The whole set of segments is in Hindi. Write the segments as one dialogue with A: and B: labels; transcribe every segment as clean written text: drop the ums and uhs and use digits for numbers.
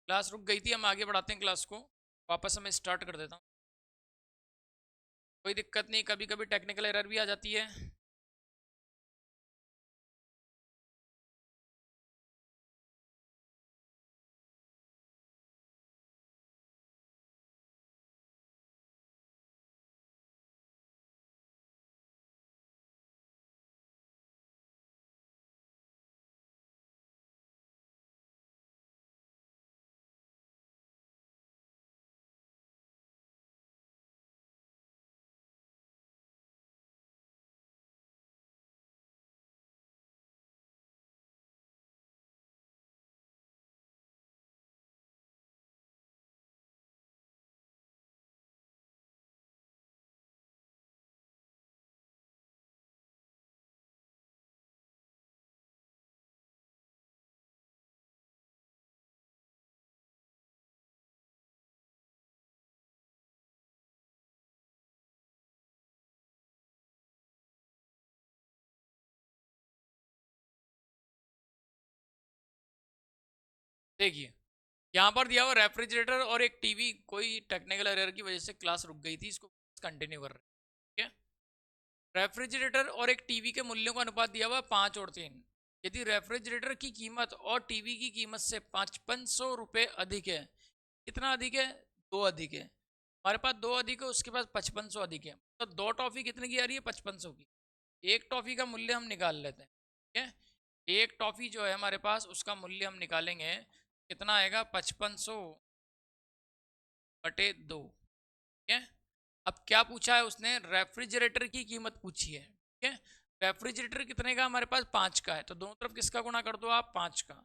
A: क्लास रुक गई थी, हम आगे बढ़ाते हैं क्लास को, वापस मैं स्टार्ट कर देता हूँ। कोई दिक्कत नहीं, कभी कभी टेक्निकल एरर भी आ जाती है। देखिए, यहाँ पर दिया हुआ रेफ्रिजरेटर और एक टीवी, कोई टेक्निकल एरर की वजह से क्लास रुक गई थी, इसको कंटिन्यू कर रहे हैं। ठीक है। रेफ्रिजरेटर और एक टीवी के मूल्यों का अनुपात दिया हुआ 5 और 3। यदि रेफ्रिजरेटर की कीमत और टीवी की कीमत से 5500 रुपये अधिक है। कितना अधिक है? 2 अधिक है। हमारे पास 2 अधिक है, उसके पास 5500 अधिक है, तो 2 टॉफी कितने की आ रही है? 5500 की। एक टॉफी का मूल्य हम निकाल लेते हैं। ठीक है। एक टॉफी जो है हमारे पास, उसका मूल्य हम निकालेंगे, कितना आएगा? 5500/2। ठीक है। अब क्या पूछा है उसने? रेफ्रिजरेटर की कीमत पूछी है। ठीक है। रेफ्रिजरेटर कितने का? हमारे पास 5 का है, तो दोनों तरफ किसका गुणा कर दो आप? 5 का।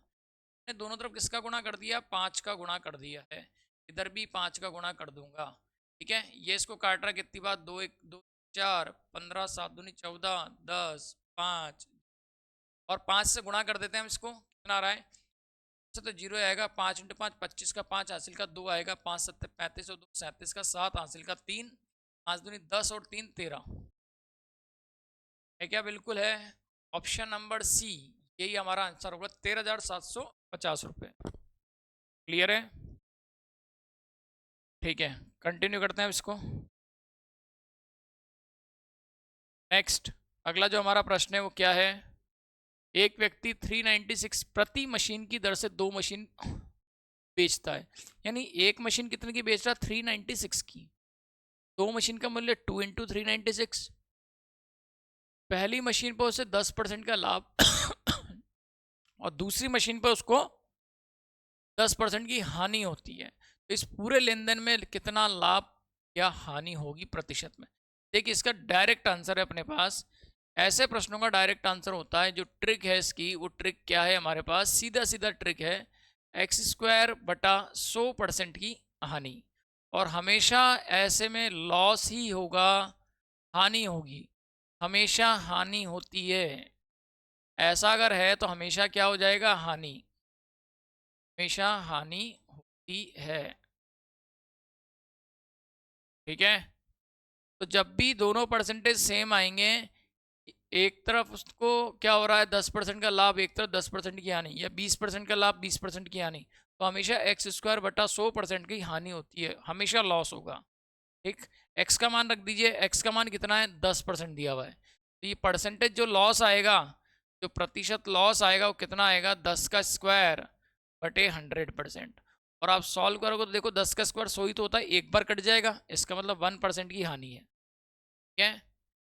A: दोनों तरफ किसका गुणा कर दिया? 5 का गुणा कर दिया है। इधर भी 5 का गुणा कर दूंगा। ठीक है। ये इसको काट रहा, कितनी बात? 2 1 2 4 15 7 दूनी 14 10 5, और 5 से गुणा कर देते हैं हम इसको। कितना आ रहा है? से तो जीरो आएगा। 5 × 5 25 का 5 हासिल का 2 आएगा। 5 7 35 और 2 37 का 7 हासिल का 3। 5 दूनी 10 और 3 13 है क्या? बिल्कुल है। ऑप्शन नंबर सी, यही हमारा आंसर होगा, 13,750 रुपये। क्लियर है? ठीक है, कंटिन्यू करते हैं इसको। नेक्स्ट, अगला जो हमारा प्रश्न है वो क्या है? एक व्यक्ति 396 प्रति मशीन की दर से 2 मशीन बेचता है। यानी एक मशीन कितने की बेच रहा है? 396 की। 2 मशीन का मूल्य 2 × 396। पहली मशीन पर उसे 10% का लाभ और दूसरी मशीन पर उसको 10% की हानि होती है। तो इस पूरे लेन देन में कितना लाभ या हानि होगी प्रतिशत में? देखिए, इसका डायरेक्ट आंसर है अपने पास। ऐसे प्रश्नों का डायरेक्ट आंसर होता है, जो ट्रिक है इसकी, वो ट्रिक क्या है हमारे पास? सीधा सीधा ट्रिक है, x²/100% की हानि। और हमेशा ऐसे में लॉस ही होगा, हानि होगी। हमेशा हानि होती है। ऐसा अगर है तो हमेशा क्या हो जाएगा? हानि। हमेशा हानि होती है। ठीक है। तो जब भी दोनों परसेंटेज सेम आएंगे, एक तरफ उसको क्या हो रहा है? 10% का लाभ, एक तरफ 10% की हानि, या 20% का लाभ 20% की हानि, तो हमेशा x²/100% की हानि होती है, हमेशा लॉस होगा। ठीक। एक्स का मान रख दीजिए, एक्स का मान कितना है? 10% दिया हुआ है, तो ये परसेंटेज जो लॉस आएगा, जो प्रतिशत लॉस आएगा, वो कितना आएगा? 10²/100%। और आप सॉल्व करोगे तो देखो, 10² 100 ही तो होता है, एक बार कट जाएगा, इसका मतलब 1% की हानि है। ठीक है।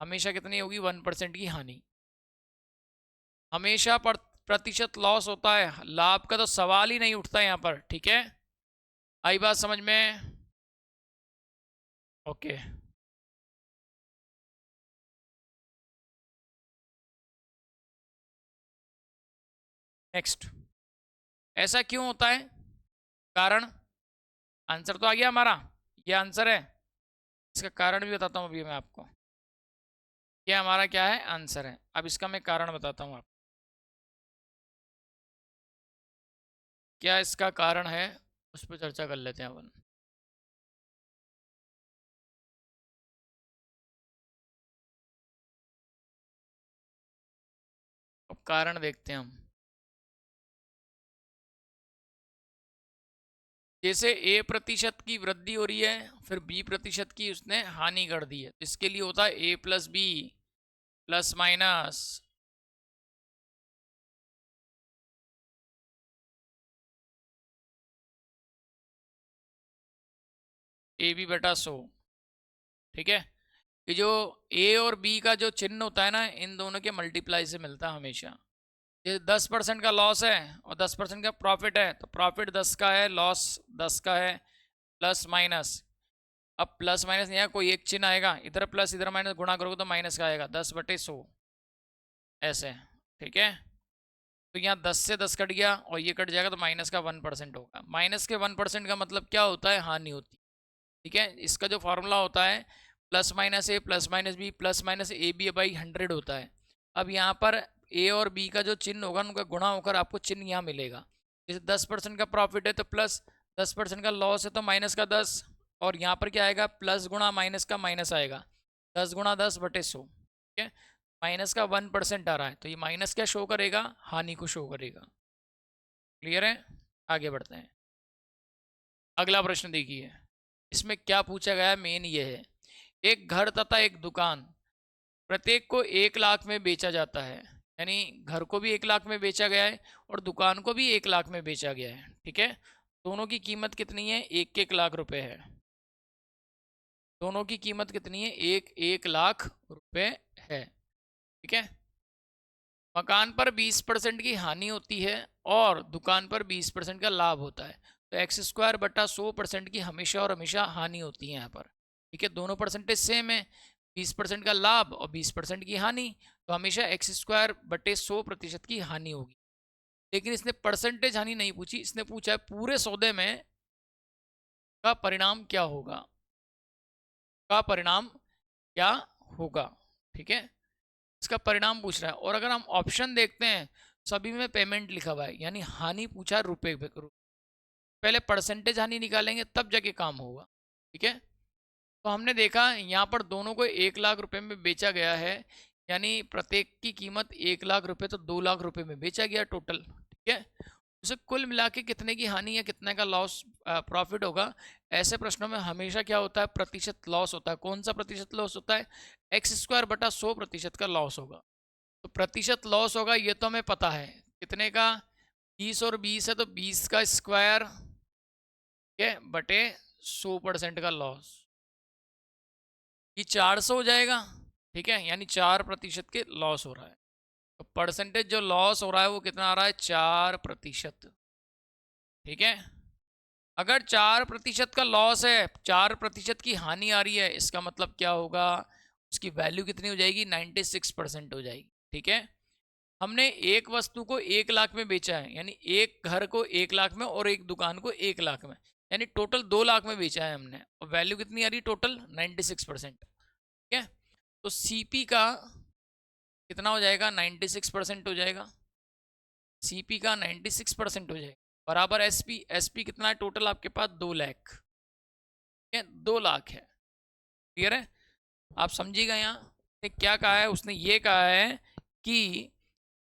A: हमेशा कितनी होगी? 1% की हानि। हमेशा प्रतिशत लॉस होता है, लाभ का तो सवाल ही नहीं उठता यहाँ पर। ठीक है। आई बात समझ में? ओके। नेक्स्ट, ऐसा क्यों होता है? कारण। आंसर तो आ गया हमारा, ये आंसर है। इसका कारण भी बताता हूँ अभी मैं आपको। ये हमारा क्या है? आंसर है। अब इसका मैं कारण बताता हूँ आपको, क्या इसका कारण है, उस पर चर्चा कर लेते हैं अपन। अब कारण देखते हैं हम। जैसे ए प्रतिशत की वृद्धि हो रही है, फिर बी प्रतिशत की उसने हानि कर दी है, तो इसके लिए होता है A plus B plus minus A B बटा 100। ठीक है, ये जो ए और बी का जो चिन्ह होता है ना, इन दोनों के मल्टीप्लाई से मिलता है हमेशा। ये 10% का लॉस है और 10% का प्रॉफिट है, तो प्रॉफिट 10 का है, लॉस 10 का है, प्लस माइनस। अब प्लस माइनस यहाँ कोई एक चिन्ह आएगा, इधर प्लस इधर माइनस, गुणा करोगे तो माइनस का आएगा, 10/100 ऐसे। ठीक है, तो यहाँ 10 से 10 कट गया और ये कट जाएगा, तो माइनस का 1% होगा। माइनस के 1% का मतलब क्या होता है? हानि होती है। ठीक है, इसका जो फॉर्मूला होता है plus minus A plus minus B plus minus A B by 100 होता है। अब यहाँ पर ए और बी का जो चिन्ह होगा उनका गुणा होकर आपको चिन्ह यहाँ मिलेगा। जैसे 10% का प्रॉफिट है तो प्लस, 10% का लॉस है तो माइनस का 10, और यहाँ पर क्या आएगा? प्लस गुणा माइनस का माइनस आएगा, 10 गुणा 10/100। ठीक है, माइनस का 1% आ रहा है, तो ये माइनस क्या शो करेगा? हानि को शो करेगा। क्लियर है? आगे बढ़ते हैं। अगला प्रश्न देखिए, इसमें क्या पूछा गया है, मेन ये है। एक घर तथा एक दुकान प्रत्येक को 1 लाख में बेचा जाता है, यानी घर को भी 1 लाख में बेचा गया है और दुकान को भी 1 लाख में बेचा गया है। ठीक है, दोनों की कीमत कितनी है? 1-1 लाख रुपए है। दोनों की कीमत कितनी है? 1-1 लाख रुपए है। ठीक है, मकान पर 20% की हानि होती है और दुकान पर 20% का लाभ होता है, तो x²/100% की हमेशा और हमेशा हानि होती है यहाँ पर। ठीक है, दोनों परसेंटेज सेम है, 20% का लाभ और 20% की हानि, तो हमेशा x²/100% की हानि होगी। लेकिन इसने परसेंटेज हानि नहीं पूछी, इसने पूछा है पूरे सौदे में का परिणाम क्या होगा, का परिणाम क्या होगा। ठीक है, इसका परिणाम पूछ रहा है। और अगर हम ऑप्शन देखते हैं, सभी में पेमेंट लिखा हुआ है, यानी हानि पूछा है रुपए पे। पहले परसेंटेज हानि निकालेंगे तब जाके काम होगा। ठीक है, तो हमने देखा यहाँ पर दोनों को 1 लाख रुपए में बेचा गया है, यानी प्रत्येक की कीमत 1 लाख रुपए, तो 2 लाख रुपए में बेचा गया टोटल। ठीक है, उसे कुल मिला के कितने की हानि या कितने का लॉस प्रॉफिट होगा, ऐसे प्रश्नों में हमेशा क्या होता है? प्रतिशत लॉस होता है। कौन सा प्रतिशत लॉस होता है? x²/100% का लॉस होगा। तो प्रतिशत लॉस होगा ये तो हमें पता है, कितने का? 20 और 20 है तो 20 का स्क्वायर, ठीक है, बटे 100% का लॉस, ये 400 हो जाएगा। ठीक है, यानी 4% के लॉस हो रहा है। तो परसेंटेज जो लॉस हो रहा है वो कितना आ रहा है? 4%। ठीक है, अगर 4% का लॉस है, 4% की हानि आ रही है, इसका मतलब क्या होगा? उसकी वैल्यू कितनी हो जाएगी? 96% हो जाएगी। ठीक है, हमने एक वस्तु को 1 लाख में बेचा है, यानी एक घर को 1 लाख में और एक दुकान को 1 लाख में, यानी टोटल 2 लाख में बेचा है हमने, और वैल्यू कितनी आ रही? टोटल 96%। ठीक है, तो सीपी का कितना हो जाएगा? 96% हो जाएगा। सीपी का 96% हो जाएगा, बराबर एसपी। एसपी कितना है टोटल आपके पास? 2 लाख। ठीक है, 2 लाख है। क्लियर है? आप समझिएगा यहाँ क्या कहा है उसने? ये कहा है कि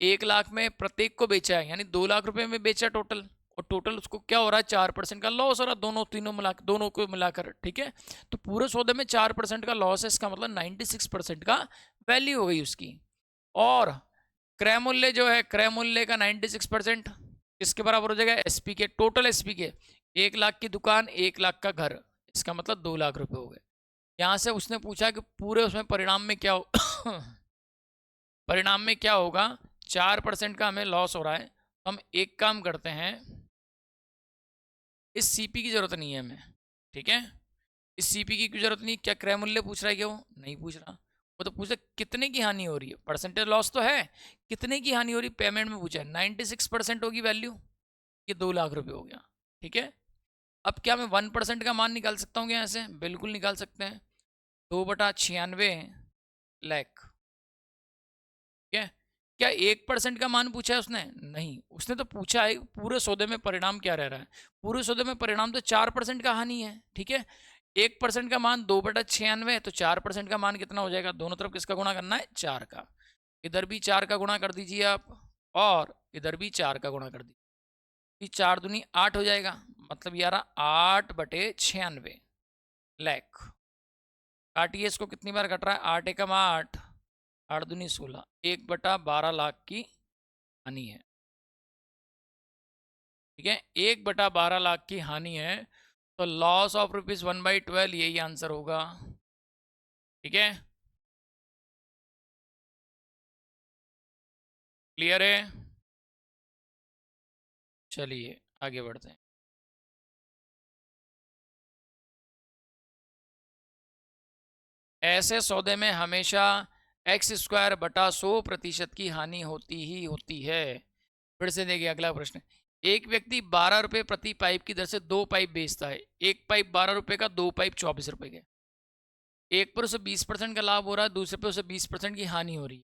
A: 1 लाख में प्रत्येक को बेचा है, यानी 2 लाख रुपए में बेचा टोटल, और टोटल उसको क्या हो रहा है? 4% का लॉस हो रहा है, दोनों तीनों मिला, दोनों को मिलाकर। ठीक है, तो पूरे सौदे में 4% का लॉस है, इसका मतलब 96% का वैल्यू हो गई उसकी। और क्रय मूल्य जो है, क्रय मूल्य का 96% किसके बराबर हो जाएगा? एसपी के, टोटल एसपी के। 1 लाख की दुकान, 1 लाख का घर, इसका मतलब 2 लाख रुपए हो गए। यहाँ से उसने पूछा कि पूरे उसमें परिणाम में क्या हो परिणाम में क्या होगा? 4% का हमें लॉस हो रहा है, तो हम एक काम करते हैं, इस सीपी की जरूरत नहीं है हमें। ठीक है, इस सीपी की जरूरत नहीं। क्या क्रय मूल्य पूछ रहा है? क्या वो नहीं पूछ रहा, वो तो पूछ रहा कितने की हानि हो रही है। परसेंटेज लॉस तो है, कितने की हानि हो रही पेमेंट में पूछा है। 96% होगी वैल्यू, ये 2 लाख रुपए हो गया। ठीक है, अब क्या मैं 1% का मान निकाल सकता हूँ क्या? यहाँ से बिल्कुल निकाल सकते हैं, 2/96 लाख। ठीक है, क्या 1% का मान पूछा है उसने? नहीं, उसने तो पूछा है पूरे सौदे में परिणाम क्या रह रहा है। पूरे सौदे में परिणाम तो 4% का हानि है। ठीक है, 1% का मान 2/96, तो 4% का मान कितना हो जाएगा? दोनों तरफ किसका गुणा करना है? 4 का। इधर भी 4 का गुणा कर दीजिए आप, और इधर भी 4 का गुणा कर दीजिए, 4 दूनी 8 हो जाएगा, मतलब यार 8/96 लाख। काटिए इसको, कितनी बार कट रहा है, 8 एकम 8, 8 दूनी 16, 1/12 लाख की हानि है। ठीक है, 1/12 लाख की हानि है, तो लॉस ऑफ ₹1/12 यही आंसर होगा। ठीक है, क्लियर है? चलिए आगे बढ़ते हैं। ऐसे सौदे में हमेशा x²/100% की हानि होती ही होती है। फिर से देखिए अगला प्रश्न, एक व्यक्ति 12 रुपए प्रति पाइप की दर से 2 पाइप बेचता है। एक पाइप 12 रुपए का, 2 पाइप 24 रुपए के। एक पर उसे 20% का लाभ हो रहा है, दूसरे पर उसे 20% की हानि हो रही है।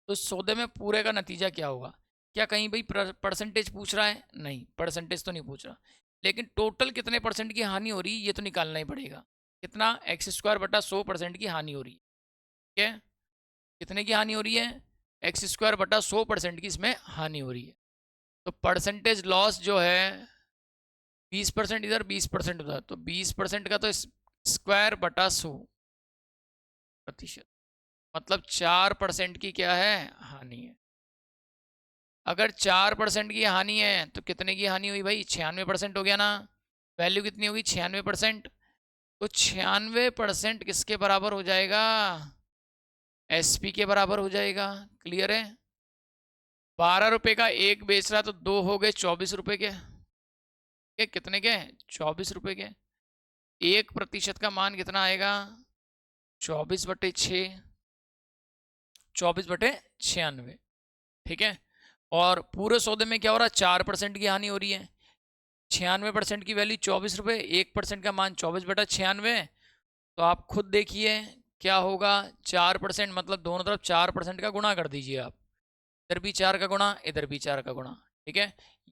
A: तो इस सौदे में पूरे का नतीजा क्या होगा? क्या कहीं भाई परसेंटेज पूछ रहा है? नहीं, परसेंटेज तो नहीं पूछ रहा, लेकिन टोटल कितने परसेंट की हानि हो रही है ये तो निकालना ही पड़ेगा। कितना? x²/100% की हानि हो रही है। ठीक है, कितने की हानि हो रही है? x²/100% की इसमें हानि हो रही है। तो परसेंटेज लॉस जो है 20% इधर 20% उधर, तो 20% का तो स्क्वायर/100%, मतलब 4% की क्या है? हानि है। अगर 4% की हानि है तो कितने की हानि हुई भाई? 96% हो गया ना। वैल्यू कितनी होगी? 96%। तो 96% किसके बराबर हो जाएगा? एसपी के बराबर हो जाएगा। क्लियर है? 12 रुपए का एक बेच रहा तो दो हो गए 24 रुपए के। कितने के? 24 रुपए के। 1% का मान कितना आएगा? 24/6, 24/96। ठीक है, और पूरे सौदे में क्या हो रहा है? 4% की हानि हो रही है। 96% की वैल्यू 24 रुपए, 1% का मान 24/96। तो आप खुद देखिए क्या होगा। 4% मतलब दोनों तरफ 4% का गुणा कर दीजिए आप। इधर भी 4 का गुणा, इधर भी 4 का गुणा। ठीक है,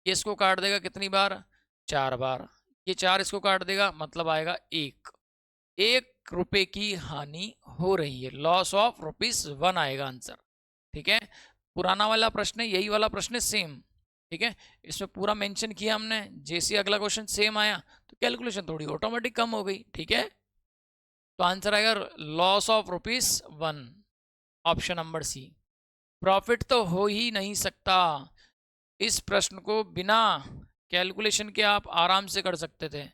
A: ये इसको काट देगा कितनी बार? 4 बार। ये 4 इसको काट देगा, मतलब आएगा 1 रुपए की हानि हो रही है। लॉस ऑफ ₹1 आएगा आंसर। ठीक है, पुराना वाला प्रश्न है, यही वाला प्रश्न है सेम। ठीक है, इसमें पूरा मेंशन किया हमने। जैसे अगला क्वेश्चन सेम आया तो कैलकुलेशन थोड़ी ऑटोमेटिक कम हो गई। ठीक है, तो आंसर आएगा loss of ₹1, option number C. Profit तो हो ही नहीं सकता। इस प्रश्न को बिना कैलकुलेशन के आप आराम से कर सकते थे।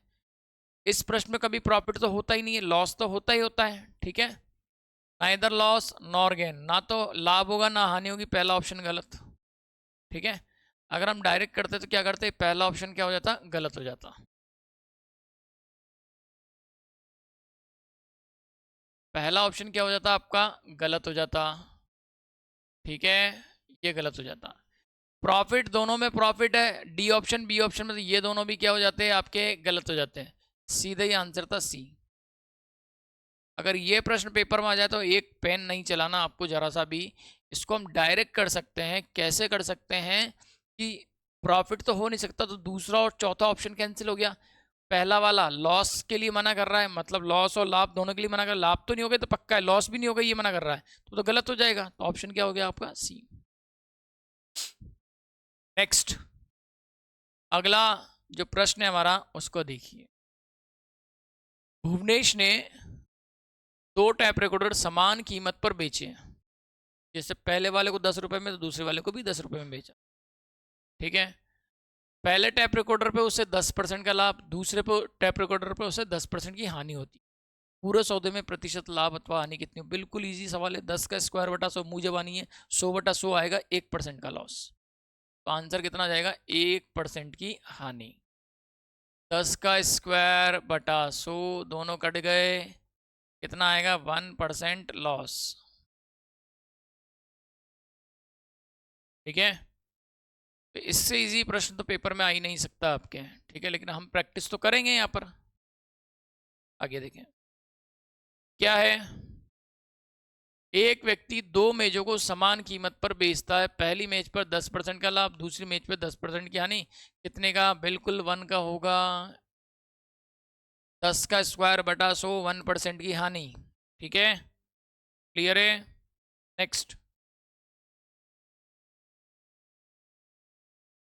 A: इस प्रश्न में कभी प्रॉफिट तो होता ही नहीं है, लॉस तो होता ही होता है। ठीक है, नाइदर लॉस नॉर गेन, ना तो लाभ होगा ना हानि होगी। पहला ऑप्शन गलत। ठीक है, अगर हम डायरेक्ट करते तो क्या करते? पहला ऑप्शन क्या हो जाता? गलत हो जाता। पहला ऑप्शन क्या हो जाता आपका? गलत हो जाता। ठीक है, ये गलत हो जाता। प्रॉफिट, दोनों में प्रॉफिट है। डी ऑप्शन बी ऑप्शन में, तो ये दोनों भी क्या हो जाते हैं आपके? गलत हो जाते हैं। सीधा ही आंसर था सी। अगर ये प्रश्न पेपर में आ जाए तो एक पेन नहीं चलाना आपको जरा सा भी। इसको हम डायरेक्ट कर सकते हैं। कैसे कर सकते हैं कि प्रॉफिट तो हो नहीं सकता, तो दूसरा और चौथा ऑप्शन कैंसिल हो गया। पहला वाला लॉस के लिए मना कर रहा है, मतलब लॉस और लाभ दोनों के लिए मना कर, लाभ तो नहीं हो गया तो पक्का है, लॉस भी नहीं हो गया, ये मना कर रहा है तो गलत हो जाएगा। तो ऑप्शन क्या हो गया आपका? सी। नेक्स्ट, अगला जो प्रश्न है हमारा उसको देखिए। भुवनेश ने 2 टैप रिकॉर्डर समान कीमत पर बेचे। जैसे पहले वाले को 10 रुपए में तो दूसरे वाले को भी 10 रुपए में बेचा। ठीक है, पहले टैप रिकॉर्डर पे उसे 10% का लाभ, दूसरे पे टैप रिकॉर्डर पे उसे 10% की हानि होती। पूरे सौदे में प्रतिशत लाभ अथवा हानि कितनी? बिल्कुल इजी सवाल है। 10 का स्क्वायर/100 मुंह जबानी है, 100/100 आएगा 1% का लॉस। तो आंसर कितना जाएगा? 1% की हानि। 10 का स्क्वायर/100 दोनों कट गए, कितना आएगा? 1% लॉस। ठीक है, तो इससे इजी प्रश्न तो पेपर में आ ही नहीं सकता आपके। ठीक है, लेकिन हम प्रैक्टिस तो करेंगे यहाँ पर। आगे देखें क्या है। एक व्यक्ति 2 मेजों को समान कीमत पर बेचता है। पहली मेज पर 10% का लाभ, दूसरी मेज पर 10% की हानि। कितने का? बिल्कुल 1 का होगा। 10 का स्क्वायर/100, 1% की हानि। ठीक है, क्लियर है? नेक्स्ट,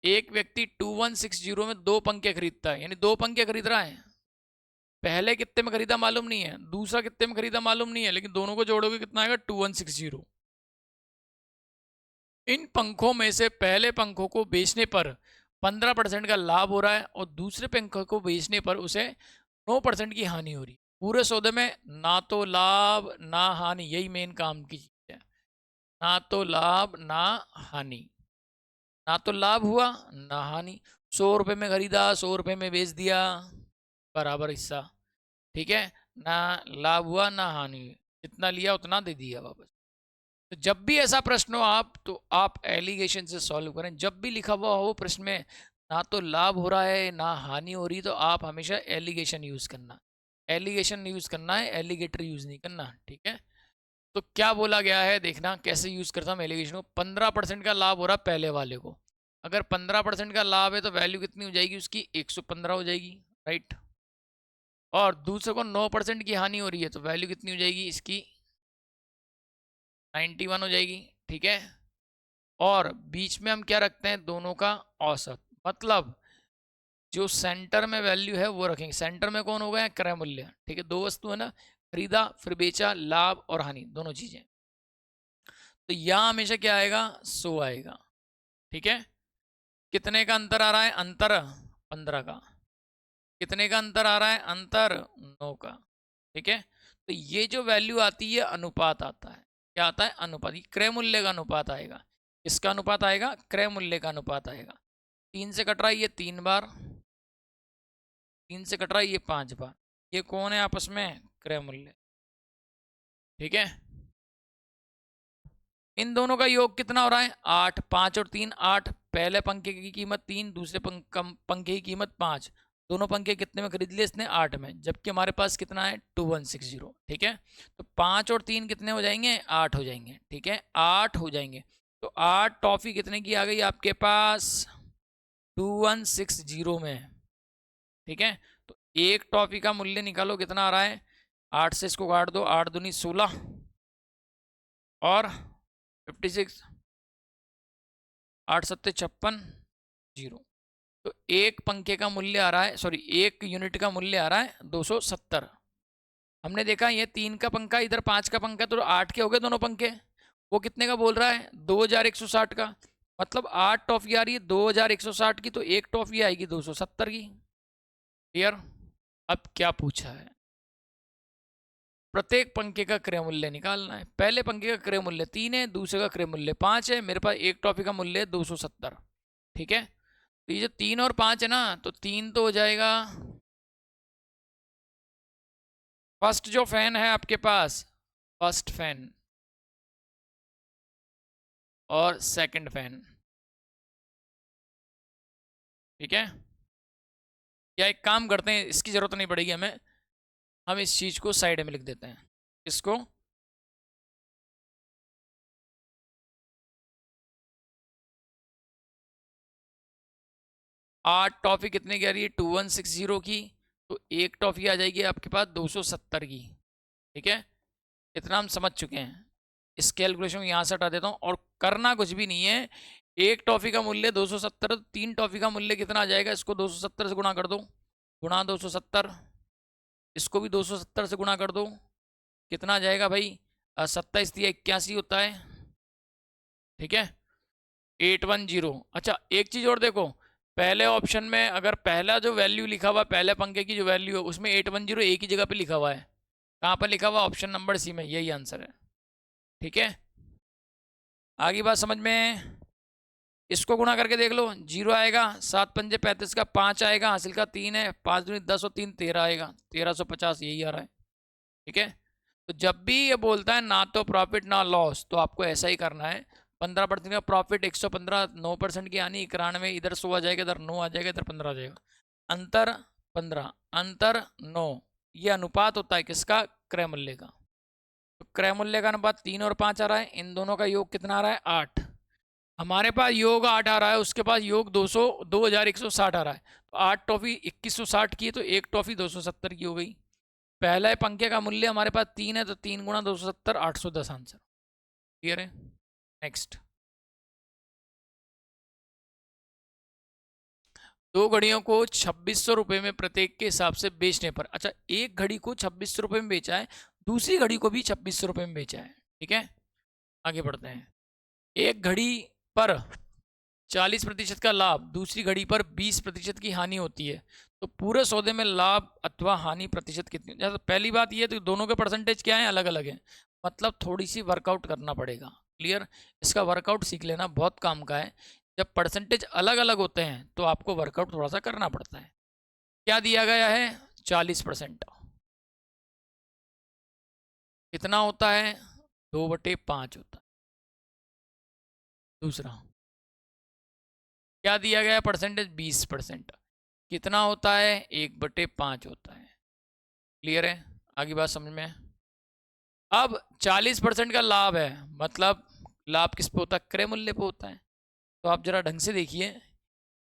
A: एक व्यक्ति 2160 में 2 पंखे खरीदता है, यानी 2 पंखे खरीद रहा है। पहले कितने में खरीदा मालूम नहीं है, दूसरा कितने में खरीदा मालूम नहीं है, लेकिन दोनों को जोड़ोगे कितना आएगा 2160। इन पंखों में से पहले पंखों को बेचने पर 15% का लाभ हो रहा है और दूसरे पंखों को बेचने पर उसे 9% की हानि हो रही है। पूरे सौदे में ना तो लाभ ना हानि, यही मेन काम की चीज है। ना तो लाभ ना हानि, ना तो लाभ हुआ ना हानि। 100 रुपये में खरीदा, 100 रुपये में बेच दिया, बराबर हिस्सा। ठीक है, ना लाभ हुआ ना हानि, जितना लिया उतना दे दिया वापस। तो जब भी ऐसा प्रश्न हो आप, तो आप एलिगेशन से सॉल्व करें। जब भी लिखा हुआ हो प्रश्न में ना तो लाभ हो रहा है ना हानि हो रही, तो आप हमेशा एलिगेशन यूज करना, एलिगेशन यूज करना है, एलिगेटर यूज नहीं करना। ठीक है, तो क्या बोला गया है देखना कैसे यूज करता हूँ एलिगेशन को। 15% का लाभ हो रहा है पहले वाले को, अगर 15% का लाभ है तो वैल्यू कितनी हो जाएगी उसकी, 115 हो जाएगी, राइट। और दूसरे को 9% की हानि हो रही है तो वैल्यू कितनी हो जाएगी इसकी, 91 हो जाएगी। ठीक है, और बीच में हम क्या रखते हैं, दोनों का औसत, मतलब जो सेंटर में वैल्यू है वो रखेंगे। सेंटर में कौन हो गया, क्रय मूल्य। ठीक है, दो वस्तु है ना, खरीदा फिर बेचा, लाभ और हानि दोनों चीजें। तो यहाँ हमेशा क्या आएगा, 100 आएगा। ठीक है, कितने का अंतर आ रहा है, अंतर 15 का। कितने का अंतर आ रहा है, अंतर 9 का। ठीक है, तो ये जो वैल्यू आती है अनुपात आता है। क्या आता है, अनुपात। ये क्रय मूल्य का अनुपात आएगा। किसका अनुपात आएगा, क्रय मूल्य का अनुपात आएगा। 3 से कट रहा है ये 3 बार, 3 से कट रहा है ये 5 बार। ये कौन है आपस में, क्रय मूल्य। ठीक है, इन दोनों का योग कितना हो रहा है, 8। 5 और 3 8। पहले पंखे की कीमत 3, दूसरे पंखे की कीमत 5। दोनों पंखे कितने में खरीद लिए इसने, 8 में, जबकि हमारे पास कितना है 2160। ठीक है, तो 5 और 3 कितने हो जाएंगे, 8 हो जाएंगे। ठीक है, 8 हो जाएंगे। तो 8 टॉफी कितने की आ गई आपके पास, 2160 में। ठीक है, तो एक टॉफी का मूल्य निकालो कितना आ रहा है, 8 से इसको काट दो, 8 दूनी 16 और 56, 8 सत्ते 56, 0। तो एक पंखे का मूल्य आ रहा है, सॉरी एक यूनिट का मूल्य आ रहा है 270। हमने देखा ये 3 का पंखा, इधर 5 का पंखा, तो 8 के हो गए दोनों पंखे। वो कितने का बोल रहा है, 2160 का। मतलब 8 टॉफी आ रही है 2160 की, तो एक टॉफी आएगी 270 की। क्लियर। अब क्या पूछा है, प्रत्येक पंखे का क्रय मूल्य निकालना है। पहले पंखे का क्रय मूल्य 3 है, दूसरे का क्रय मूल्य 5 है, मेरे पास एक टॉफी का मूल्य है 270। ठीक है, तो ये जो 3 और 5 है ना, तो 3 तो हो जाएगा, फर्स्ट जो फैन है आपके पास, फर्स्ट फैन और सेकंड फैन। ठीक है, या एक काम करते हैं, इसकी जरूरत नहीं पड़ेगी हमें, हम इस चीज को साइड में लिख देते हैं। इसको, आठ टॉफी कितने की आ रही है, 2160 की, तो एक टॉफी आ जाएगी आपके पास 270 की। ठीक है, इतना हम समझ चुके हैं। इस कैलकुलेशन को यहाँ से हटा देता हूँ, और करना कुछ भी नहीं है। एक टॉफी का मूल्य 270, 3 टॉफी का मूल्य कितना आ जाएगा, इसको 270 से गुणा कर दो, गुणा 270, इसको भी 270 से गुणा कर दो, कितना आ जाएगा भाई, 27 दिया 81 होता है। ठीक है, 810। अच्छा एक चीज और देखो, पहले ऑप्शन में अगर पहला जो वैल्यू लिखा हुआ है, पहले पंखे की जो वैल्यू है, उसमें 810 एक ही जगह पे लिखा हुआ है। कहाँ पर लिखा हुआ, ऑप्शन नंबर सी में, यही आंसर है। ठीक है, आगे बात समझ में। इसको गुणा करके देख लो, 0 आएगा, 7 पंजे 35 का 5 आएगा, हासिल का 3 है, 5 दूनी 10 और 3 13 आएगा, 1350 यही आ रहा है। ठीक है, तो जब भी ये बोलता है ना तो प्रॉफिट ना लॉस, तो आपको ऐसा ही करना है। 15% का प्रॉफिट 115, 9% की हानि 91, इधर 100 आ जाएगा, इधर 9 आ जाएगा, इधर 15 आ जाएगा, अंतर 15, अंतर 9। ये अनुपात होता है किसका, क्रय मूल्य का। तो क्रय मूल्य का अनुपात 3 और 5 आ रहा है, इन दोनों का योग कितना आ रहा है, 8। हमारे पास योग 8 आ रहा है, उसके पास योग 2160 आ रहा है। तो 8 टॉफी 2160 की, तो एक टॉफी 270 की हो गई। पहला पंखे का मूल्य हमारे पास 3 है, तो 3 गुणा 270, 810 आंसर। क्लियर है, नेक्स्ट। 2 घड़ियों को 2600 रुपये में प्रत्येक के हिसाब से बेचने पर, अच्छा एक घड़ी को 2600 रुपये में बेचा है, दूसरी घड़ी को भी 2600 रुपये में बेचा है, ठीक है। आगे बढ़ते हैं। एक घड़ी पर 40% का लाभ, दूसरी घड़ी पर 20% की हानि होती है, तो पूरे सौदे में लाभ अथवा हानि प्रतिशत कितनी। जैसे पहली बात ये, तो दोनों के परसेंटेज क्या है, अलग अलग है, मतलब थोड़ी सी वर्कआउट करना पड़ेगा। क्लियर, इसका वर्कआउट सीख लेना बहुत काम का है। जब परसेंटेज अलग अलग होते हैं तो आपको वर्कआउट थोड़ा सा करना पड़ता है। क्या दिया गया है, 40%, कितना होता है, 2/5 होता है। दूसरा क्या दिया गया परसेंटेज, 20%, कितना होता है, 1/5 होता है। क्लियर है, आगे बात समझ में। अब 40% का लाभ है, मतलब लाभ किस पे होता है, क्रय मूल्य पे होता है। तो आप जरा ढंग से देखिए,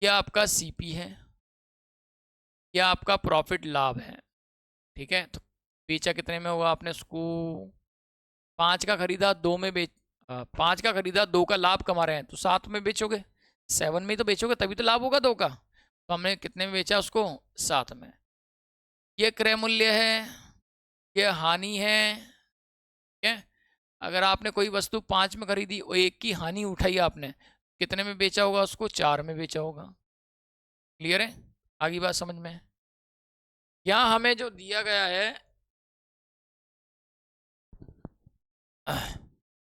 A: क्या आपका सीपी है, क्या आपका प्रॉफिट लाभ है, ठीक है। तो बेचा कितने में होगा, आपने उसको 5 का खरीदा, 2 में बेच 5 का खरीदा, 2 का लाभ कमा रहे हैं, तो 7 में बेचोगे, 7 में ही तो बेचोगे, तभी तो लाभ होगा 2 का। तो हमने कितने में बेचा उसको, 7 में। ये क्रय मूल्य है, ये हानि है, ठीक है। अगर आपने कोई वस्तु 5 में खरीदी और 1 की हानि उठाई आपने, कितने में बेचा होगा उसको, 4 में बेचा होगा। क्लियर है, आगे बात समझ में। यहाँ हमें जो दिया गया है,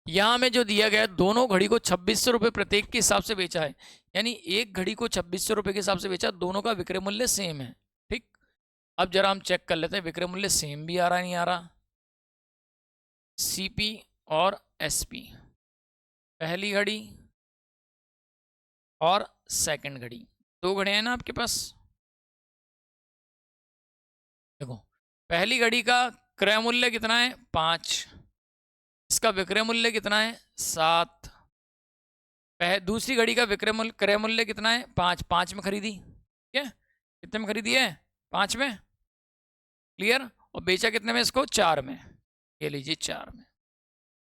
A: यहाँ में जो दिया गया है, दोनों घड़ी को 2600 रुपये प्रत्येक के हिसाब से बेचा है, यानी एक घड़ी को 2600 रुपये के हिसाब से बेचा, दोनों का विक्रय मूल्य सेम है, ठीक। अब जरा हम चेक कर लेते हैं विक्रय मूल्य सेम भी आ रहा है नहीं आ रहा। सीपी और एसपी, पहली घड़ी और सेकंड घड़ी, 2 घड़ियां हैं ना आपके पास। देखो, पहली घड़ी का क्रय मूल्य कितना है, 5, इसका विक्रय मूल्य कितना है, 7। दूसरी घड़ी का विक्रय मूल्य क्रय मूल्य कितना है, 5, 5 में खरीदी, ठीक है। कितने में खरीदी है, 5 में। क्लियर, और बेचा कितने में इसको, 4 में। ये लीजिए 4 में।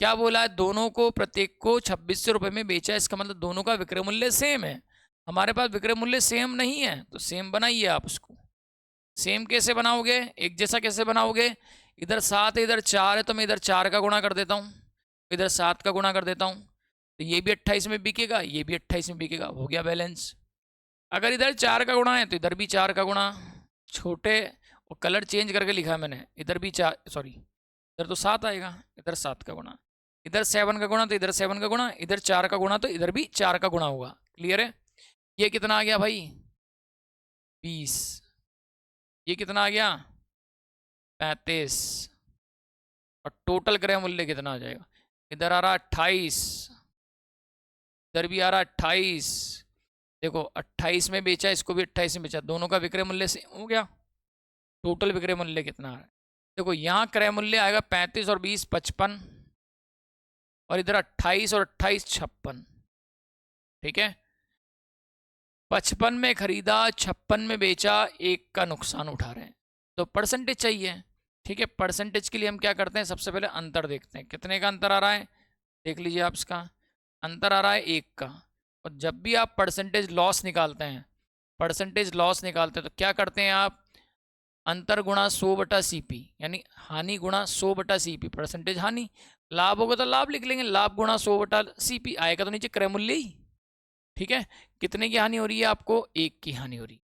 A: क्या बोला है, दोनों को प्रत्येक को 2600 रुपये में बेचा है, इसका मतलब दोनों का विक्रय मूल्य सेम है। हमारे पास विक्रय मूल्य सेम नहीं है, तो सेम बनाइए आप उसको। सेम कैसे बनाओगे, एक जैसा कैसे बनाओगे, इधर 7 है इधर 4 है, तो मैं इधर 4 का गुणा कर देता हूँ, इधर 7 का गुणा कर देता हूँ, तो ये भी 28 में बिकेगा, ये भी 28 में बिकेगा, हो गया बैलेंस। अगर इधर 4 का गुणा है तो इधर भी 4 का गुणा, छोटे और कलर चेंज करके लिखा है मैंने, इधर भी 4, सॉरी इधर तो 7 आएगा, इधर 7 का गुणा, इधर 7 का गुणा तो इधर 7 का गुणा, इधर 4 का गुणा तो इधर भी 4 का गुणा होगा। क्लियर है, ये कितना आ गया भाई, 20, ये कितना आ गया, 35, और टोटल क्रय मूल्य कितना आ जाएगा, इधर आ रहा 28, इधर भी आ रहा 28। देखो 28 में बेचा, इसको भी 28 में बेचा, दोनों का विक्रय मूल्य सेम हो गया। टोटल विक्रय मूल्य कितना है, देखो यहाँ क्रय मूल्य आएगा 35 और 20 55, और इधर 28 और 28 56, ठीक है। 55 में खरीदा, 56 में बेचा, 1 का नुकसान उठा रहे हैं, तो परसेंटेज चाहिए, ठीक है। परसेंटेज के लिए हम क्या करते हैं, सबसे पहले अंतर देखते हैं, कितने का अंतर आ रहा है, देख लीजिए आप, इसका अंतर आ रहा है 1 का। और जब भी आप परसेंटेज लॉस निकालते हैं, परसेंटेज लॉस निकालते हैं, तो क्या करते हैं आप, अंतर गुणा 100/CP, यानी हानि गुणा 100/CP, परसेंटेज हानि, लाभ होगा तो लाभ लिख लेंगे, लाभ गुणा 100/CP, आएगा तो नीचे क्रय मूल्य ही, ठीक है। कितने की हानि हो रही है आपको, 1 की हानि हो रही,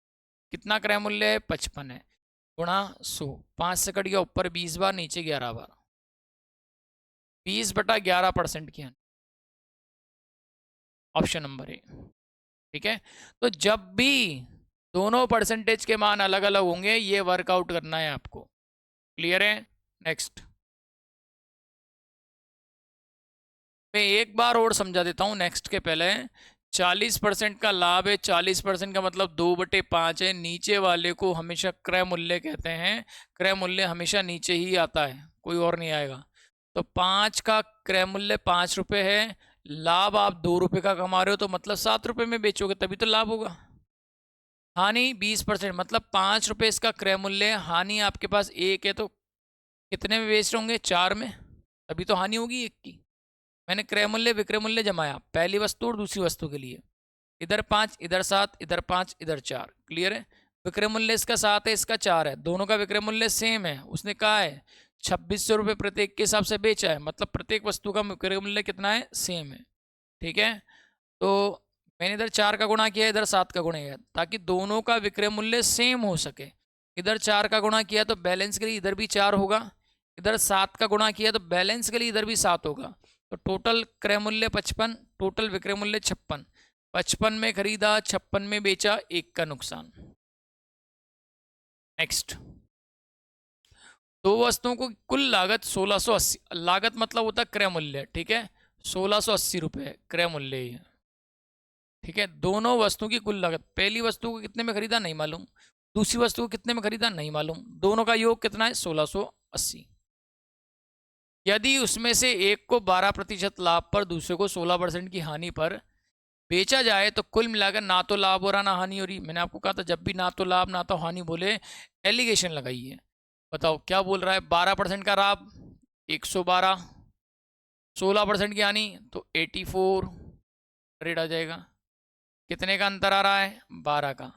A: कितना क्रय मूल्य है, 55 है, गुणा 100, 5 से कट गया ऊपर 20 बार, नीचे 11 बार, 20/11% की हानि, ऑप्शन नंबर ए, ठीक है। तो जब भी दोनों परसेंटेज के मान अलग अलग होंगे, ये वर्कआउट करना है आपको। क्लियर है, नेक्स्ट मैं एक बार और समझा देता हूं नेक्स्ट के पहले। 40% का लाभ है, 40% का मतलब 2/5 है, नीचे वाले को हमेशा क्रय मूल्य कहते हैं, क्रय मूल्य हमेशा नीचे ही आता है, कोई और नहीं आएगा। तो 5 का क्रय मूल्य 5 रुपये है, लाभ आप 2 रुपये का कमा रहे हो, तो मतलब 7 रुपये में बेचोगे तभी तो लाभ होगा। हानि 20%, मतलब 5 रुपये इसका क्रय मूल्य है, हानि आपके पास 1 है, तो कितने में बेच रहे होंगे, 4 में, तभी तो हानि होगी 1 की। मैंने क्रय मूल्य विक्रय मूल्य जमाया, पहली वस्तु और दूसरी वस्तु के लिए, इधर 5, इधर 7, इधर 5, इधर 4। क्लियर है? विक्रय मूल्य इसका 7 है, इसका 4 है, दोनों का विक्रय मूल्य सेम है। उसने कहा है 2600 रुपये प्रत्येक के हिसाब से बेचा है, मतलब प्रत्येक वस्तु का विक्रय मूल्य कितना है? सेम है। ठीक है, तो मैंने इधर 4 का गुणा किया, इधर 7 का गुणा किया, ताकि दोनों का विक्रय मूल्य सेम हो सके। इधर 4 का गुणा किया तो बैलेंस के लिए इधर भी 4 होगा, इधर 7 का गुणा किया तो बैलेंस के लिए इधर भी 7 होगा। तो टोटल क्रय मूल्य 55, टोटल विक्रय मूल्य 56। 55 में खरीदा, 56 में बेचा, 1 का नुकसान। नेक्स्ट, दो वस्तुओं को कुल लागत 1680, लागत मतलब होता है क्रय मूल्य। ठीक है, 1680 रुपये क्रय मूल्य है। ठीक है, दोनों वस्तुओं की कुल लागत, पहली वस्तु को कितने में खरीदा नहीं मालूम, दूसरी वस्तु को कितने में खरीदा नहीं मालूम, दोनों का योग कितना है? 1680। यदि उसमें से एक को 12% लाभ पर, दूसरे को 16% की हानि पर बेचा जाए तो कुल मिलाकर ना तो लाभ हो रहा ना हानि हो रही। मैंने आपको कहा था जब भी ना तो लाभ ना तो हानि बोले एलिगेशन लगाइए। बताओ क्या बोल रहा है? 12% का लाभ 112, 16% की हानि तो 84 रेट आ जाएगा। कितने का अंतर आ रहा है? 12 का।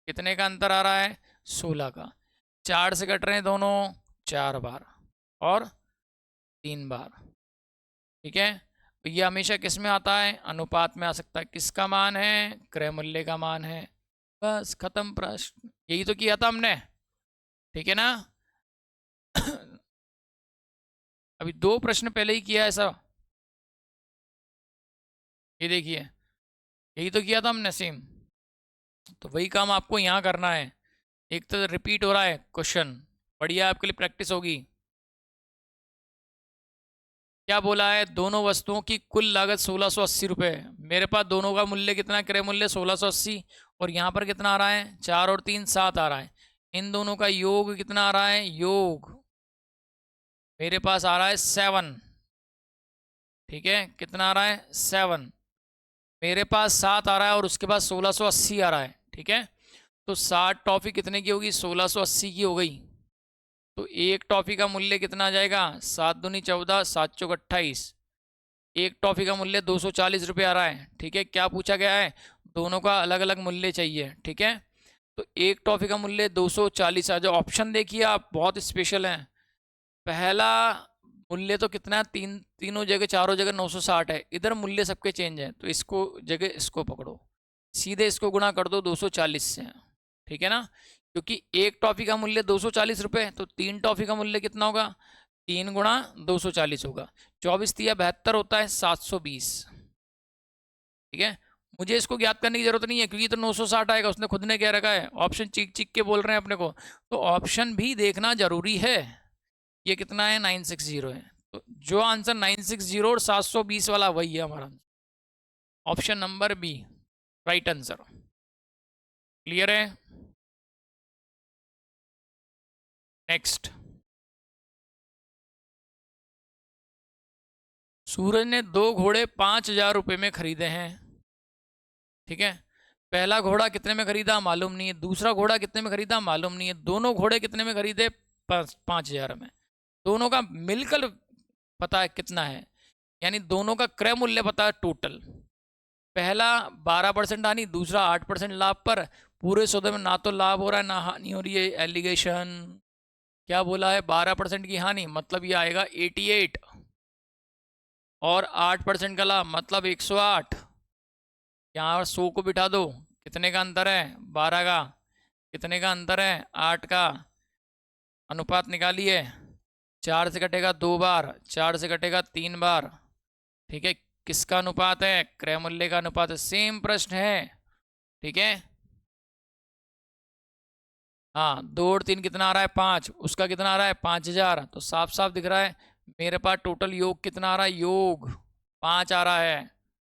A: कितने का अंतर आ रहा है? 16 का। 4 से कट रहे हैं दोनों, 4 बार और 3 बार। ठीक है, तो ये हमेशा किस में आता है? अनुपात में आ सकता है। किसका मान है? क्रय मूल्य का मान है। बस खत्म प्रश्न, यही तो किया था हमने। ठीक है ना? अभी 2 प्रश्न पहले ही किया है ऐसा, ये देखिए, यही तो किया था हमने सेम। तो वही काम आपको यहाँ करना है। एक तो रिपीट हो रहा है क्वेश्चन, बढ़िया आपके लिए प्रैक्टिस होगी। क्या बोला है? दोनों वस्तुओं की कुल लागत 1680 रुपये। मेरे पास दोनों का मूल्य कितना? क्रय मूल्य 1680, और यहाँ पर कितना आ रहा है? 4 और 3 7 आ रहा है। इन दोनों का योग कितना आ रहा है? योग मेरे पास आ रहा है 7। ठीक है, कितना आ रहा है? 7। मेरे पास 7 आ रहा है और उसके पास 1680 आ रहा है। ठीक है, तो 60 टॉफी कितने की होगी? 1680 की हो गई। तो एक टॉफी का मूल्य कितना आ जाएगा? 7 दूनी 14, 7 चौक 28। एक टॉफी का मूल्य 240 रुपये आ रहा है। ठीक है, क्या पूछा गया है? दोनों का अलग अलग मूल्य चाहिए। ठीक है, तो एक टॉफी का मूल्य 240 आ जाए। ऑप्शन देखिए आप, बहुत स्पेशल हैं। पहला मूल्य तो कितना है? तीनों जगह, चारों जगह 960 है। इधर मूल्य सबके चेंज है, तो इसको जगह इसको पकड़ो, सीधे इसको गुणा कर दो 240 से। ठीक है ना, क्योंकि एक टॉफी का मूल्य 240 रुपये, तो 3 टॉफी का मूल्य कितना होगा? 3 गुणा 240 होगा। 24 तिया 72 होता है 720। ठीक है, मुझे इसको ज्ञात करने की जरूरत नहीं है, क्योंकि तो 960 आएगा, उसने खुद ने कह रखा है। ऑप्शन चीख चीख के बोल रहे हैं अपने को, तो ऑप्शन भी देखना जरूरी है। ये कितना है? 960 है। तो जो आंसर 960 और 720 वाला वही है हमारा answer, option number B right answer. Clear है? नेक्स्ट, सूरज ने 2 घोड़े 5000 रुपये में खरीदे हैं। ठीक है, पहला घोड़ा कितने में खरीदा मालूम नहीं है, दूसरा घोड़ा कितने में खरीदा मालूम नहीं है, दोनों घोड़े कितने में खरीदे? 5000 में। दोनों का मिलकर पता है कितना है, यानी दोनों का क्रय मूल्य पता है टोटल। पहला 12% हानि, दूसरा 8% लाभ पर। पूरे सौदे में ना तो लाभ हो रहा है ना हानि हो रही है। एलिगेशन क्या बोला है? 12% की हानि मतलब ये आएगा 88, और 8% का लाभ मतलब 108। यहाँ 100 को बिठा दो, कितने का अंतर है? 12 का। कितने का अंतर है? 8 का। अनुपात निकालिए, 4 से कटेगा 2 बार, 4 से कटेगा 3 बार। ठीक है, किसका अनुपात है? क्रय मूल्य का अनुपात है। सेम प्रश्न है। ठीक है, हाँ, 2 और 3 कितना आ रहा है? 5। उसका कितना आ रहा है? 5000। तो साफ साफ दिख रहा है मेरे पास टोटल योग कितना आ रहा है? योग 5 आ रहा है।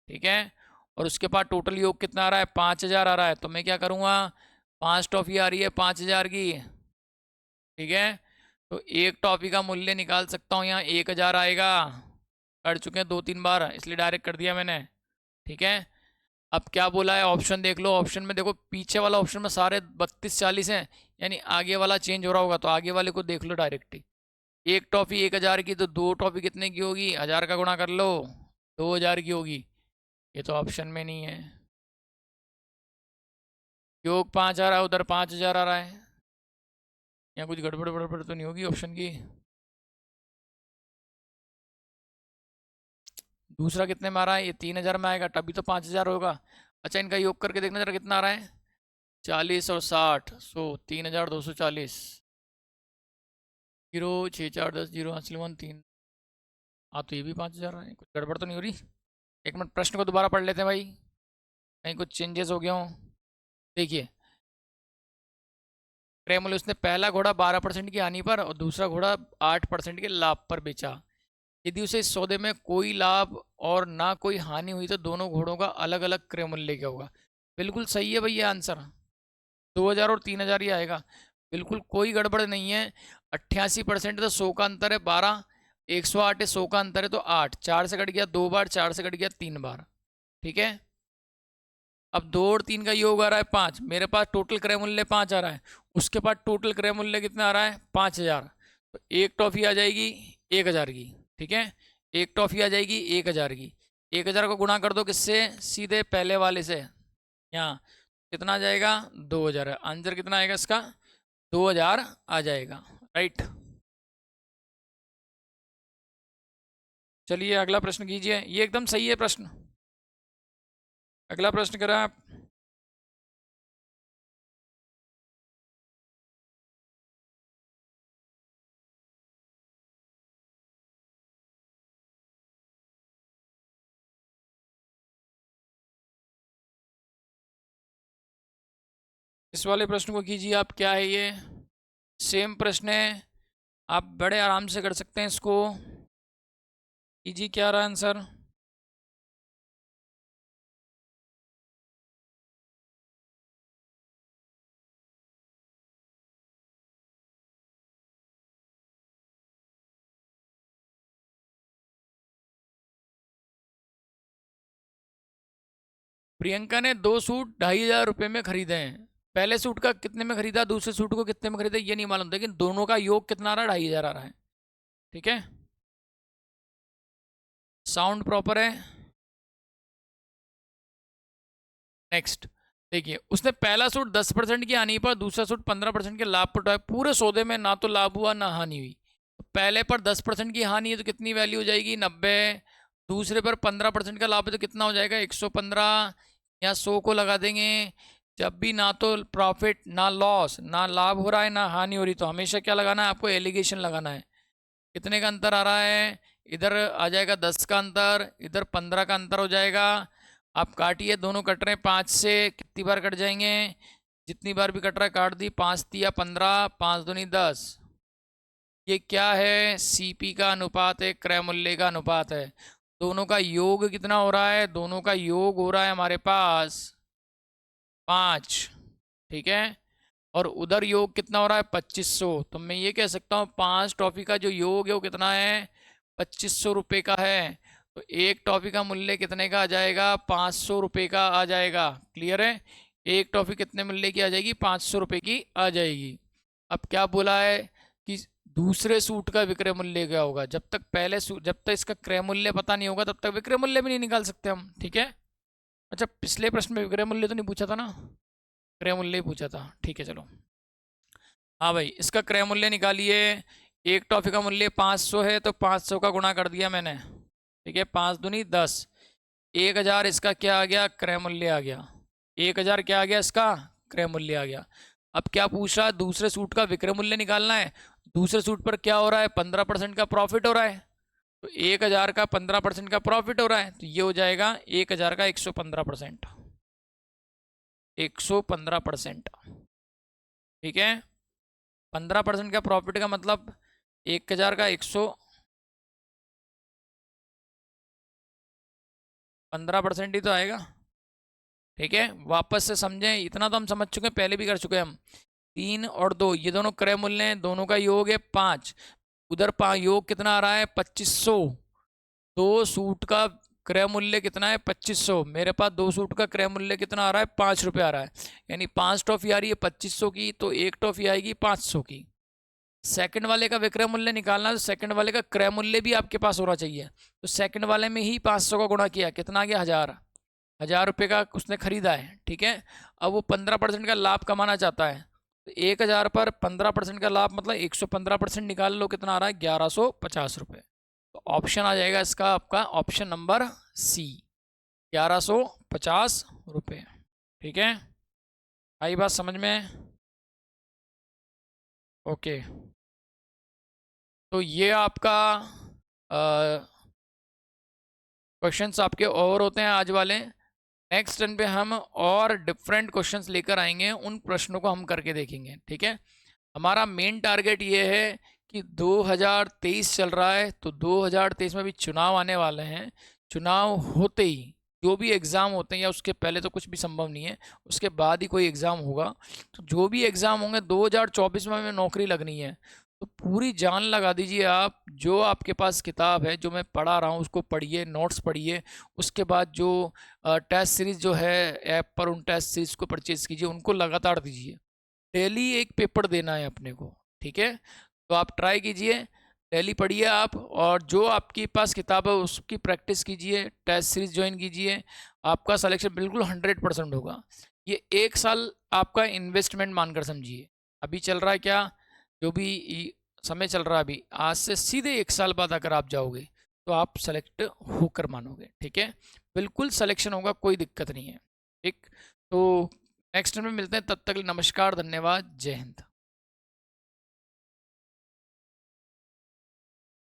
A: ठीक है, और उसके पास टोटल योग कितना आ रहा है? 5000 आ रहा है। तो मैं क्या करूँगा? 5 टॉफी आ रही है 5000 की। ठीक है, तो एक टॉफी का मूल्य निकाल सकता हूँ, यहाँ 1000 आएगा। कर चुके हैं 2-3 बार, इसलिए डायरेक्ट कर दिया मैंने। ठीक है, अब क्या बोला है? ऑप्शन देख लो। ऑप्शन में देखो, पीछे वाला ऑप्शन में सारे 32-40 हैं, यानी आगे वाला चेंज हो रहा होगा, तो आगे वाले को देख लो डायरेक्ट ही। एक टॉफी 1000 की, तो 2 टॉफी कितने की होगी? 1000 का गुणा कर लो, 2000 की होगी। ये तो ऑप्शन में नहीं है। योग 5 आ रहा है, उधर 5,000 आ रहा है। यहाँ कुछ गड़बड़ गड़बड़ तो नहीं होगी ऑप्शन की। दूसरा कितने में आ रहा है? ये 3,000 में आएगा, तभी तो 5,000 होगा। अच्छा, इनका योग करके देखना जरा कितना आ रहा है। 40 और 60, 3,240। 0 6 4 10 0 वन 3। हाँ, तो ये भी 5,000 है, कुछ गड़बड़ तो नहीं हो रही। एक मिनट, प्रश्न को दोबारा पढ़ लेते हैं भाई, कहीं कुछ चेंजेस हो गया हो। देखिए, क्रेमुलस ने पहला घोड़ा 12% की हानि पर और दूसरा घोड़ा 8% के लाभ पर बेचा। यदि उसे इस सौदे में कोई लाभ और ना कोई हानि हुई तो दोनों घोड़ों का अलग अलग क्रय मूल्य क्या होगा? बिल्कुल सही है भैया आंसर, 2,000 और 3,000 ही आएगा। बिल्कुल कोई गड़बड़ नहीं है। 88% तो 100 का अंतर है, 12 108 है, 100 का अंतर है तो 8, 4 से कट गया 2 बार, 4 से कट गया 3 बार। ठीक है, अब 2 और 3 का योग आ रहा है 5। मेरे पास टोटल क्रय मूल्य 5 आ रहा है, उसके पास टोटल क्रय मूल्य कितना आ रहा है? 5,000। तो एक टॉफी आ जाएगी 1,000 की। ठीक है, एक टॉफी आ जाएगी 1,000 की। 1,000 को गुणा कर दो किससे? सीधे पहले वाले से। यहाँ कितना आ जाएगा? 2,000। आंसर कितना आएगा इसका? 2,000 आ जाएगा। राइट, चलिए अगला प्रश्न कीजिए। ये एकदम सही है प्रश्न। अगला प्रश्न करें आप। इस वाले प्रश्न को कीजिए आप। क्या है ये? सेम प्रश्न है, आप बड़े आराम से कर सकते हैं इसको। कीजिए, क्या रहा आंसर? प्रियंका ने 2 सूट 2,500 रुपये में खरीदे हैं। पहले सूट का कितने में खरीदा, दूसरे सूट को कितने में खरीदा, ये नहीं मालूम, लेकिन दोनों का योग कितना आ रहा है? 2,500 आ रहा है। ठीक है, साउंड प्रॉपर है। नेक्स्ट, देखिए, उसने पहला सूट 10% की हानि पर, दूसरा सूट 15% के लाभ पर उठाया। पूरे सौदे में ना तो लाभ हुआ ना हानि हुई। तो पहले पर 10% की हानि है तो कितनी वैल्यू हो जाएगी? 90। दूसरे पर 15% का लाभ है तो कितना हो जाएगा? 115। या 100 को लगा देंगे। जब भी ना तो प्रॉफिट ना लॉस, ना लाभ हो रहा है ना हानि हो रही, तो हमेशा क्या लगाना है आपको? एलिगेशन लगाना है। कितने का अंतर आ रहा है? इधर आ जाएगा 10 का अंतर, इधर 15 का अंतर हो जाएगा। आप काटिए, दोनों कट रहे हैं 5 से, कितनी बार कट जाएंगे? जितनी बार भी कट रहा है काट दी। 5 तिया 15, 5 दूनी 10। ये क्या है? सीपी का अनुपात है, क्रय मूल्य का अनुपात है। दोनों का योग कितना हो रहा है? दोनों का योग हो रहा है हमारे पास 5। ठीक है, और उधर योग कितना हो रहा है? 2,500। तो मैं ये कह सकता हूँ 5 टॉफी का जो योग है वो कितना है? 2,500 रुपये का है। तो एक टॉफी का मूल्य कितने का आ जाएगा? 500 रुपये का आ जाएगा। क्लियर है? एक टॉफी कितने मूल्य की आ जाएगी? 500 रुपये की आ जाएगी। अब क्या बोला है कि दूसरे सूट का विक्रय मूल्य क्या होगा? जब तक पहले सूट, जब तक इसका क्रय मूल्य पता नहीं होगा तब तक विक्रय मूल्य भी नहीं निकाल सकते हम। ठीक है, अच्छा, पिछले प्रश्न में विक्रय मूल्य तो नहीं पूछा था ना? क्रय मूल्य ही पूछा था। ठीक है, चलो। हाँ भाई, इसका क्रय मूल्य निकालिए। एक टॉफी का मूल्य 500 है तो 500 का गुणा कर दिया मैंने। ठीक है, 5 दूनी 10। 1,000 इसका क्या आ गया? क्रय मूल्य आ गया। 1,000 क्या आ गया इसका? क्रय मूल्य आ गया। अब क्या पूछ रहा है? दूसरे सूट का विक्रय मूल्य निकालना है। दूसरे सूट पर क्या हो रहा है? 15% का प्रॉफिट हो रहा है। तो 1,000 का 15% का प्रॉफिट हो रहा है, तो ये हो जाएगा 1,000 का 115%। 115%। ठीक है, 15% का प्रॉफिट का मतलब 1,000 का 115% ही तो आएगा। ठीक है, वापस से समझें, इतना तो हम समझ चुके हैं, पहले भी कर चुके हैं हम। 3 और 2 ये दोनों क्रय मूल्य हैं, दोनों का योग है 5। उधर योग कितना आ रहा है? 2,500। 2 सूट का क्रय मूल्य कितना है? 2,500। मेरे पास 2 सूट का क्रय मूल्य कितना आ रहा है? 5 रुपये आ रहा है। यानी 5 टॉफी आ रही है 2,500 की, तो एक टॉफी आएगी 500 की। सेकंड वाले का विक्रय मूल्य निकालना है तो सेकंड वाले का क्रय मूल्य भी आपके पास होना चाहिए। तो सेकंड वाले में ही 500 का गुणा किया, कितना आ गया? 1,000। 1000 रुपये का उसने खरीदा है, ठीक है। अब वो 15% का लाभ कमाना चाहता है, तो 1000 पर 15% का लाभ मतलब 115% निकाल लो, कितना आ रहा है 1150 रुपये। तो ऑप्शन आ जाएगा इसका आपका ऑप्शन नंबर सी, 1150 रुपये। ठीक है, आई बात समझ में? ओके, तो ये आपका क्वेश्चंस आपके ओवर होते हैं आज वाले। नेक्स्ट टर्न पे हम और डिफरेंट क्वेश्चंस लेकर आएंगे, उन प्रश्नों को हम करके देखेंगे। ठीक है, हमारा मेन टारगेट ये है कि 2023 चल रहा है, तो 2023 में भी चुनाव आने वाले हैं। चुनाव होते ही जो भी एग्ज़ाम होते हैं, या उसके पहले तो कुछ भी संभव नहीं है, उसके बाद ही कोई एग्ज़ाम होगा, तो जो भी एग्ज़ाम होंगे 2024 में हमें नौकरी लगनी है। तो पूरी जान लगा दीजिए आप, जो आपके पास किताब है, जो मैं पढ़ा रहा हूँ उसको पढ़िए, नोट्स पढ़िए। उसके बाद जो टेस्ट सीरीज़ जो है ऐप पर, उन टेस्ट सीरीज़ को परचेज़ कीजिए, उनको लगातार दीजिए। डेली एक पेपर देना है अपने को, ठीक है। तो आप ट्राई कीजिए, डेली पढ़िए आप, और जो आपके पास किताब है उसकी प्रैक्टिस कीजिए, टेस्ट सीरीज ज्वाइन कीजिए। आपका सिलेक्शन बिल्कुल 100% होगा। ये 1 साल आपका इन्वेस्टमेंट मानकर समझिए। अभी चल रहा है क्या, जो भी समय चल रहा है अभी, आज से सीधे 1 साल बाद अगर आप जाओगे तो आप सेलेक्ट होकर मानोगे। ठीक है, बिल्कुल सिलेक्शन होगा, कोई दिक्कत नहीं है। ठीक, तो नेक्स्ट में मिलते हैं, तब तक नमस्कार, धन्यवाद, जय हिंद।